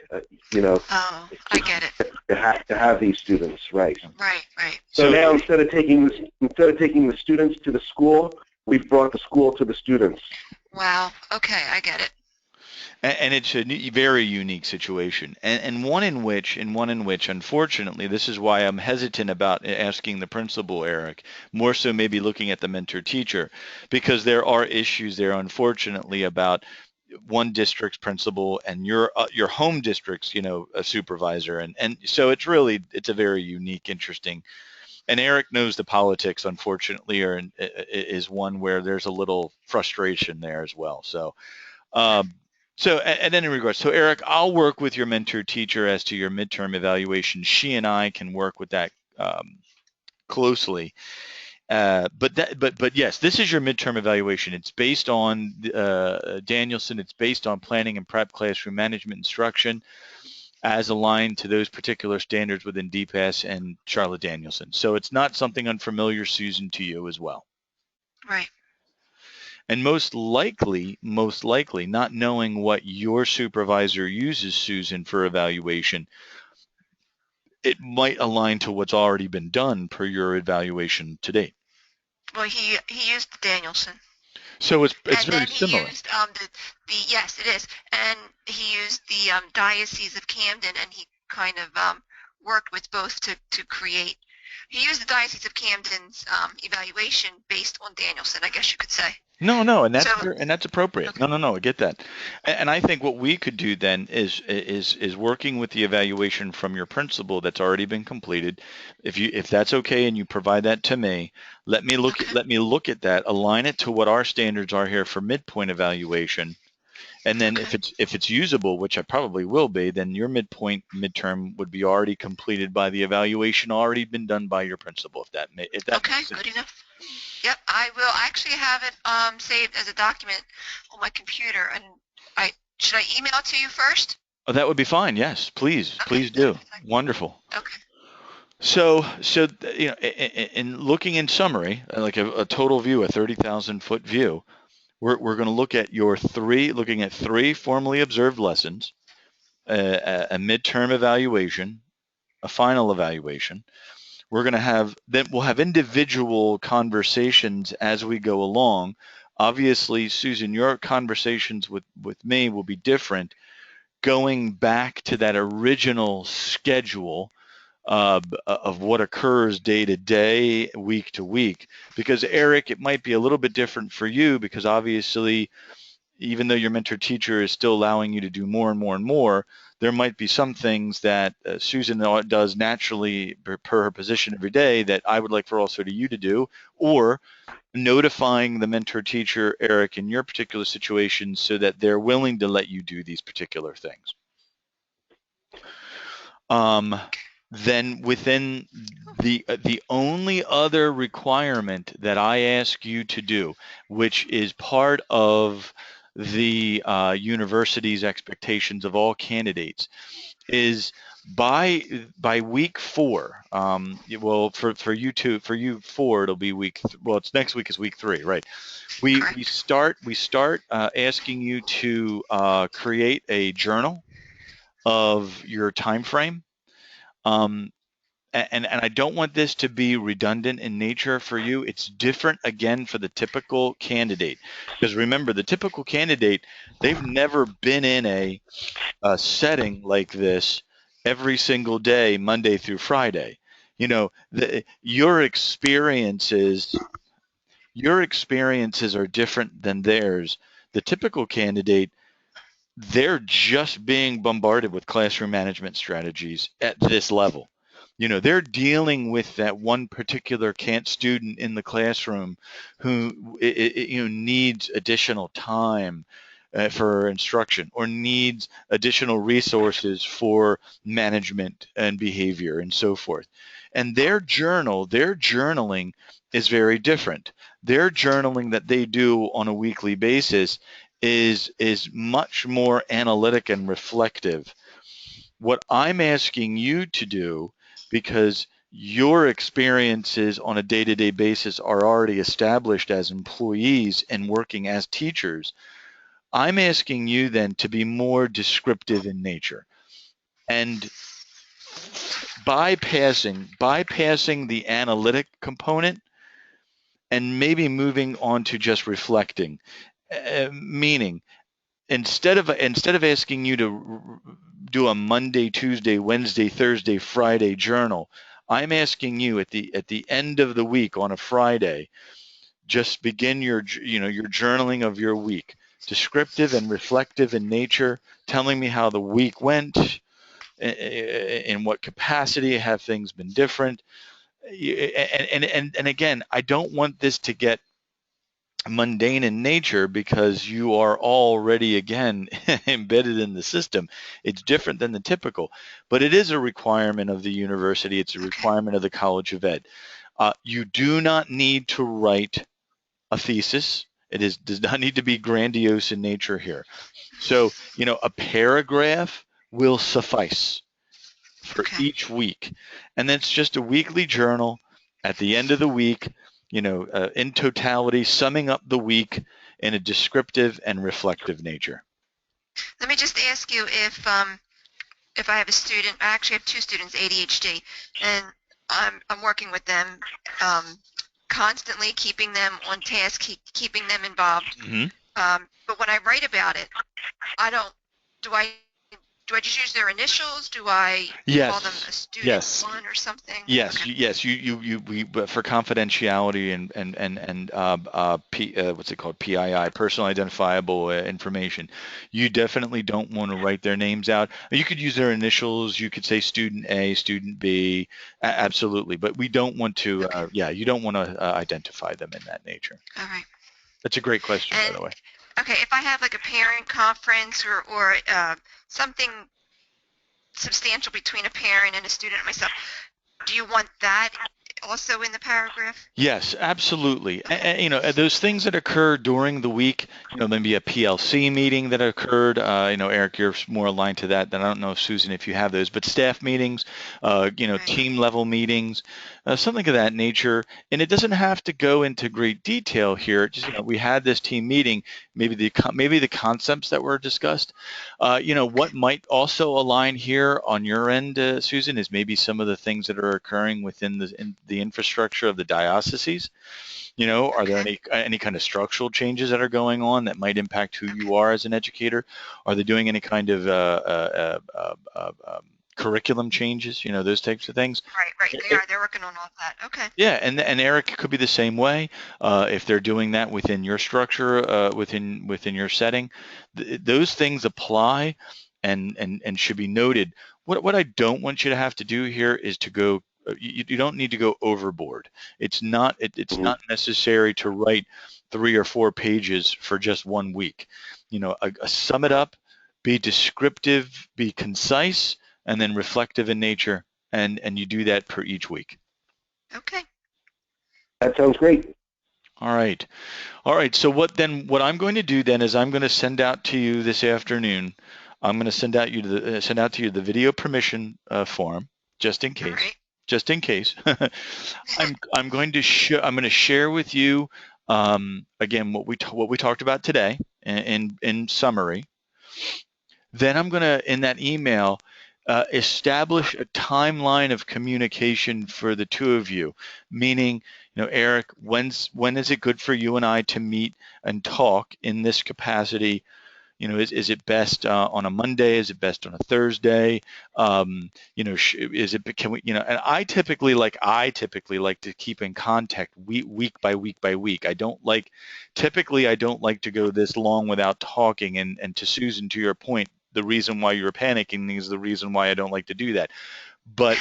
Oh, I get it. to have these students, right? Right. So now instead of taking the students to the school, we've brought the school to the students. Wow. Okay, I get it. And it's a very unique situation, and one in which, unfortunately, this is why I'm hesitant about asking the principal, Eric, more so maybe looking at the mentor teacher, because there are issues there, unfortunately, about one district's principal and your home district's, a supervisor, and so it's a very unique, interesting. And Eric knows the politics, unfortunately, is one where there's a little frustration there as well. So. And then in regards, so Eric, I'll work with your mentor teacher as to your midterm evaluation. She and I can work with that closely. But yes, this is your midterm evaluation. It's based on Danielson. It's based on planning and prep classroom management instruction as aligned to those particular standards within DPAS and Charlotte Danielson. So it's not something unfamiliar, Susan, to you as well. Right. And most likely, not knowing what your supervisor uses, Susan, for evaluation, it might align to what's already been done per your evaluation to date. Well, he used Danielson. So it's very similar. He used yes, it is, and he used the Diocese of Camden, and he kind of worked with both to create. He used the Diocese of Camden's evaluation based on Danielson, I guess you could say. No, and that's appropriate. Okay. No, I get that. And I think what we could do then is working with the evaluation from your principal that's already been completed. If that's okay and you provide that to me, let me look at that, align it to what our standards are here for midpoint evaluation. And then if it's usable, which I probably will be, then your midterm would be already completed by the evaluation already been done by your principal. If that okay, good enough. Yep, I will actually have it saved as a document on my computer. And should I email it to you first? Oh, that would be fine. Yes, please, please do. Wonderful. Okay. So in looking in summary, like a total view, a 30,000-foot view, we're going to look at looking at three formally observed lessons, a midterm evaluation, a final evaluation. We're going to have, then we'll have individual conversations as we go along. Obviously, Susan, your conversations with me will be different, going back to that original schedule of what occurs day to day, week to week. Because Eric, it might be a little bit different for you because obviously, even though your mentor teacher is still allowing you to do more and more and more, there might be some things that Susan does naturally per her position every day that I would like for also to you to do, or notifying the mentor teacher, Eric, in your particular situation so that they're willing to let you do these particular things. Then within the only other requirement that I ask you to do, which is part of the university's expectations of all candidates, is by week 4. Well, for you 4, it'll be it's next week is week 3, right? We start asking you to create a journal of your time frame. And I don't want this to be redundant in nature for you. It's different again for the typical candidate, because remember, the typical candidate, they've never been in a setting like this every single day, Monday through Friday. You know, your experiences are different than theirs. The typical candidate, they're just being bombarded with classroom management strategies at this level. You know, they're dealing with that one particular student in the classroom who needs additional time for instruction, or needs additional resources for management and behavior and so forth. And their journaling is very different. Their journaling that they do on a weekly basis is much more analytic and reflective. What I'm asking you to do, because your experiences on a day-to-day basis are already established as employees and working as teachers, I'm asking you then to be more descriptive in nature and bypassing the analytic component and maybe moving on to just reflecting, meaning instead of asking you to do a Monday, Tuesday, Wednesday, Thursday, Friday journal, I'm asking you at the end of the week on a Friday, just begin your journaling of your week, descriptive and reflective in nature, telling me how the week went, in what capacity have things been different, and again, I don't want this to get mundane in nature because you are already again embedded in the system. It's different than the typical, but it is a requirement of the university. It's a requirement of the College of Ed. You do not need to write a thesis. Does not need to be grandiose in nature here. So, a paragraph will suffice for each week. And that's just a weekly journal at the end of the week, in totality, summing up the week in a descriptive and reflective nature. Let me just ask you if I have a student, I actually have 2 students, ADHD, and I'm working with them, constantly keeping them on task, keeping them involved. Mm-hmm. But when I write about it, do I just use their initials? Do I call them a student 1 or something? Yes, okay. Yes. But for confidentiality and what's it called? PII, personal identifiable information. You definitely don't want to write their names out. You could use their initials. You could say student A, student B, absolutely. But we don't want to. Okay. You don't want to identify them in that nature. All right. That's a great question, by the way. Okay, if I have like a parent conference or something substantial between a parent and a student and myself, do you want that also in the paragraph? Yes, absolutely. You know, those things that occur during the week, you know, maybe a PLC meeting that occurred, you know, Eric, you're more aligned to that than I don't know, Susan, if you have those, but staff meetings, you know, Right. team level meetings, something of that nature. And it doesn't have to go into great detail here. Just, you know, we had this team meeting, maybe the concepts that were discussed. You know, Okay. what might also align here on your end, Susan, is maybe some of the things that are occurring within the infrastructure of the dioceses. You know, are there Okay. any kind of structural changes that are going on that might impact who Okay. you are as an educator? Are they doing any kind of curriculum changes? You know, those types of things. Right. Right. They are. They're working on all of that. Okay. Yeah, and Eric could be the same way. If they're doing that within your structure, within your setting, those things apply, and should be noted. What I don't want you to have to do here is to go. You don't need to go overboard. It's Mhm. not necessary to write 3 or 4 pages for just one week. You know, sum it up, be descriptive, be concise, and then reflective in nature, and you do that per each week. Okay. That sounds great. All right. All right. So what I'm going to do then is I'm going to send out to you this afternoon. I'm going to send out to you the video permission form just in All case. right. Just in case. I'm going to share with you again what we talked about today in summary. Then I'm going to, in that email, establish a timeline of communication for the two of you, meaning, you know, Eric, when is it good for you and I to meet and talk in this capacity? You know, is it best on a Monday? Is it best on a Thursday? You know, can we, you know, and I typically like to keep in contact week by week by week. Typically I don't like to go this long without talking. And to Susan, to your point, the reason why you're panicking is the reason why I don't like to do that. But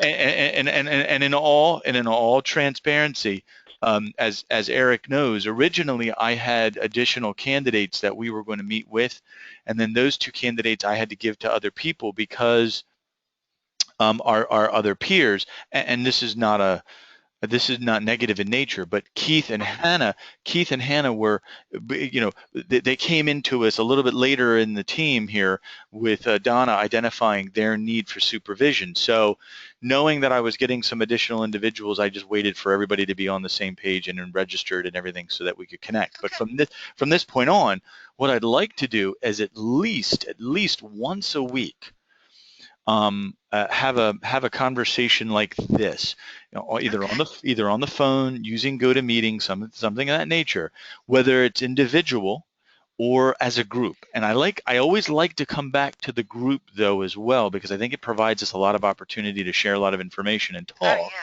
and in all transparency, as Eric knows, originally I had additional candidates that we were going to meet with, and then those two candidates I had to give to other people because our other peers, and this is not negative in nature, but Keith and Hannah were, you know, they came into us a little bit later in the team here with Donna identifying their need for supervision. So knowing that I was getting some additional individuals, I just waited for everybody to be on the same page and registered and everything so that we could connect. But Okay. from this point on, what I'd like to do is at least once a week have a conversation like this, you know, Okay. either on the phone using GoToMeeting, something of that nature, whether it's individual or as a group. And I always like to come back to the group though as well, because I think it provides us a lot of opportunity to share a lot of information and Oh talk. yeah.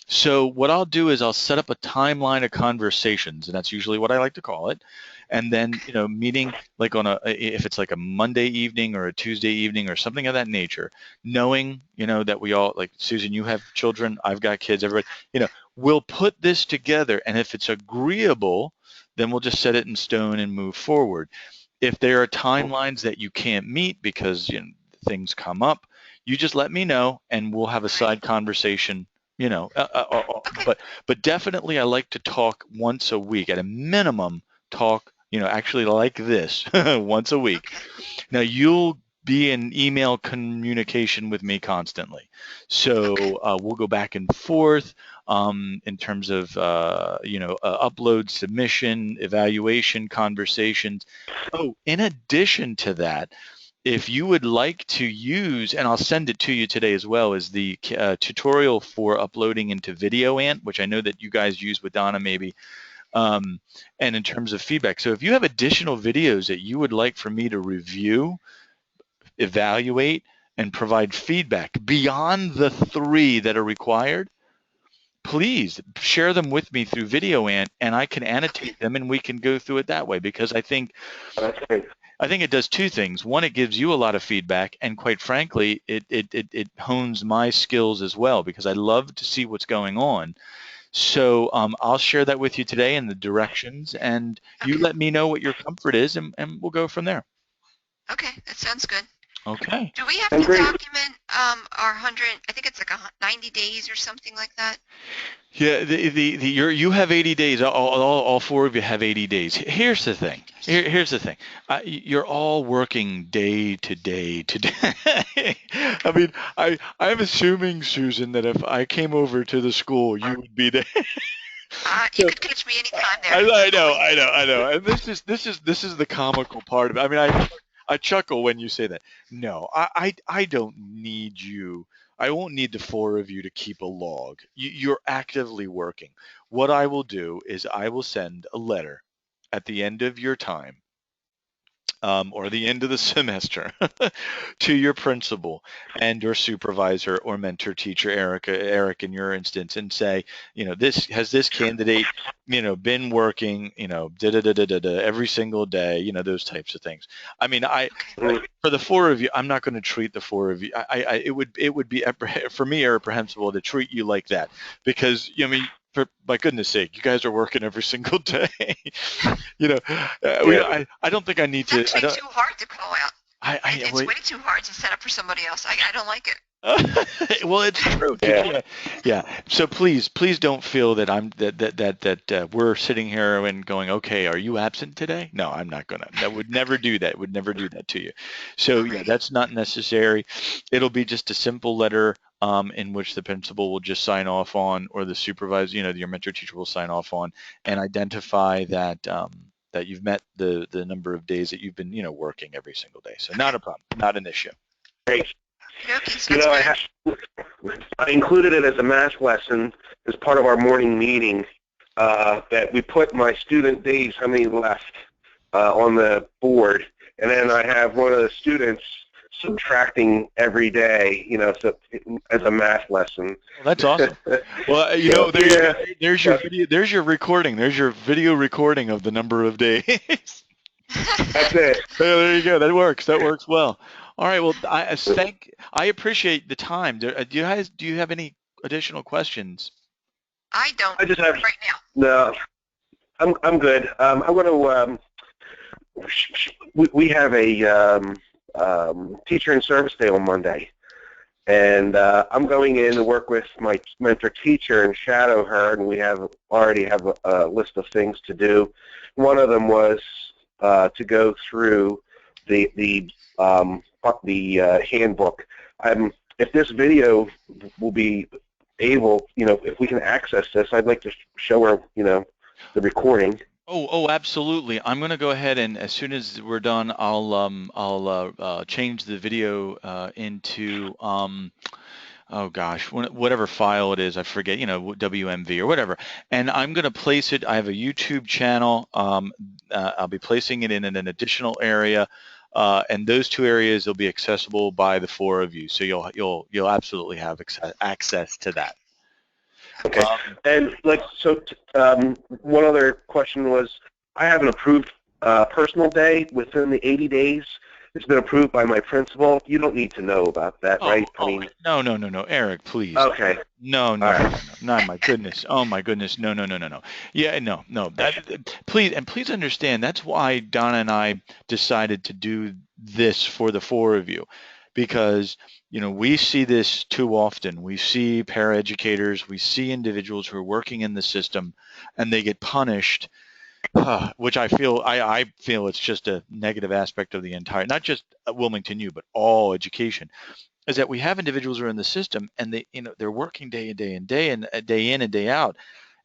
So what I'll do is I'll set up a timeline of conversations, and that's usually what I like to call it. And then, you know, meeting like if it's like a Monday evening or a Tuesday evening or something of that nature, knowing, you know, that we all, like Susan, you have children, I've got kids, everybody, you know, we'll put this together, and if it's agreeable, then we'll just set it in stone and move forward. If there are timelines that you can't meet because, you know, things come up, you just let me know, and we'll have a Right. side conversation, you know, Okay. but definitely I like to talk once a week at a minimum. Talk, you know, actually like this once a week. Okay. Now you'll be in email communication with me constantly, so Okay. we'll go back and forth in terms of you know, upload, submission, evaluation, conversations. Oh, in addition to that, if you would like to use, and I'll send it to you today as well, is the tutorial for uploading into VideoAnt, which I know that you guys use with Donna maybe, and in terms of feedback. So if you have additional videos that you would like for me to review, evaluate, and provide feedback beyond the 3 that are required, please share them with me through VideoAnt, and I can Okay. annotate them and we can go through it that way, because That's great. I think it does 2 things. One, it gives you a lot of feedback, and quite frankly, it hones my skills as well, because I love to see what's going on. So I'll share that with you today in the directions, and you Okay. let me know what your comfort is, and we'll go from there. Okay. That sounds good. Okay. Do we have I'm to great. document our 100? I think it's like 90 days or something like that. Yeah, you have 80 days. All four of you have 80 days. Here's the thing. Here's the thing. You're all working day to day to day. I mean, I'm assuming, Susan, that if I came over to the school, you would be there. You could catch me anytime there. I know. And this is the comical part of it. I mean, I chuckle when you say that. No, I don't need you. I won't need the four of you to keep a log. You're actively working. What I will do is I will send a letter at the end of your time, or the end of the semester to your principal and your supervisor or mentor teacher, Eric in your instance, and say, this candidate, been working, every single day, those types of things. I mean, for the four of you, I'm not going to treat the four of you. It would be for me reprehensible to treat you like that, because I mean, for my goodness sake, you guys are working every single day. I don't think I need It's to. actually too hard to call out. It's Wait. way too hard to set up for somebody else. I don't like it. Well, it's true. Yeah. So please don't feel that we're sitting here and going, okay, are you absent today? No, I'm not gonna. That would never do that. Would never do that to you. So yeah, that's not necessary. It'll be just a simple letter in which the principal will just sign off on, or the supervisor, your mentor teacher will sign off on, and identify that you've met the number of days that you've been, working every single day. So not a problem, not an issue. Great. Okay, I included it as a math lesson as part of our morning meeting, that we put my student days, how many left, on the board, and then I have one of the students subtracting every day, so as a math lesson. Well, that's awesome. Well, there's your video, there's your recording, there's your video recording of the number of days. That's it. There you go. That works well. All right. Well, I appreciate the time. Do you have any additional questions? I don't. I just have right now. No, I'm good. I'm going to. We have a teacher in service day on Monday, and I'm going in to work with my mentor teacher and shadow her, and we already have a list of things to do. One of them was to go through the handbook. If this video will be able, if we can access this, I'd like to show her, the recording. Oh, absolutely. I'm going to go ahead, and as soon as we're done, I'll change the video into oh gosh, whatever file it is, I forget, WMV or whatever. And I'm going to place it. I have a YouTube channel. I'll be placing it in an additional area, and those two areas will be accessible by the four of you. So you'll absolutely have access to that. Okay. And one other question was, I have an approved personal day within the 80 days. It's been approved by my principal. You don't need to know about that, right? No, Eric, please. Okay. No, my goodness. Oh my goodness. No. Yeah, no. Please understand. That's why Donna and I decided to do this for the four of you, because we see this too often. We see paraeducators, we see individuals who are working in the system, and they get punished. Which I feel it's just a negative aspect of the entire, not just Wilmington U, but all education, is that we have individuals who are in the system, and they're working day in and day out,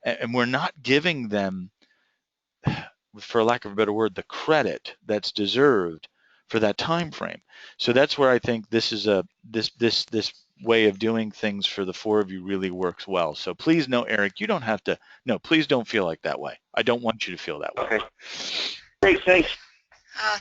and we're not giving them, for lack of a better word, the credit that's deserved for that time frame. So that's where I think this is this way of doing things for the four of you really works well. So please, no, Eric, you don't have to. No, please don't feel like that way. I don't want you to feel that way. Okay. Great, thanks.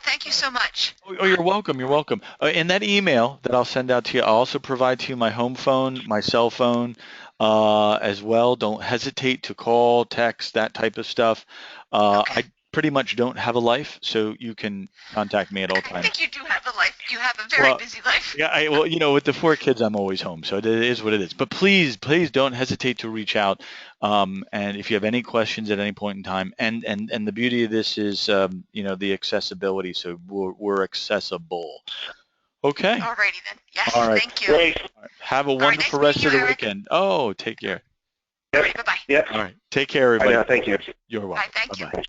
Thank you so much. Oh, you're welcome. You're welcome. In that email that I'll send out to you, I'll also provide to you my home phone, my cell phone, as well. Don't hesitate to call, text, that type of stuff. Okay. I pretty much don't have a life, so you can contact me at all times. I think you do have a life. You have a very busy life. Yeah, with the four kids, I'm always home, so it is what it is. But please don't hesitate to reach out. And if you have any questions at any point in time, and the beauty of this is, the accessibility. So we're accessible. Okay. Alrighty then. Yes, All right. thank you. Great. All right. Have a right, wonderful nice rest meeting of you, the Eric. weekend. Oh, take care. Yep. Alright, bye-bye. Yep. All right. Take care, I everybody. know. Thank you. You're welcome. Bye, thank you. Bye-bye.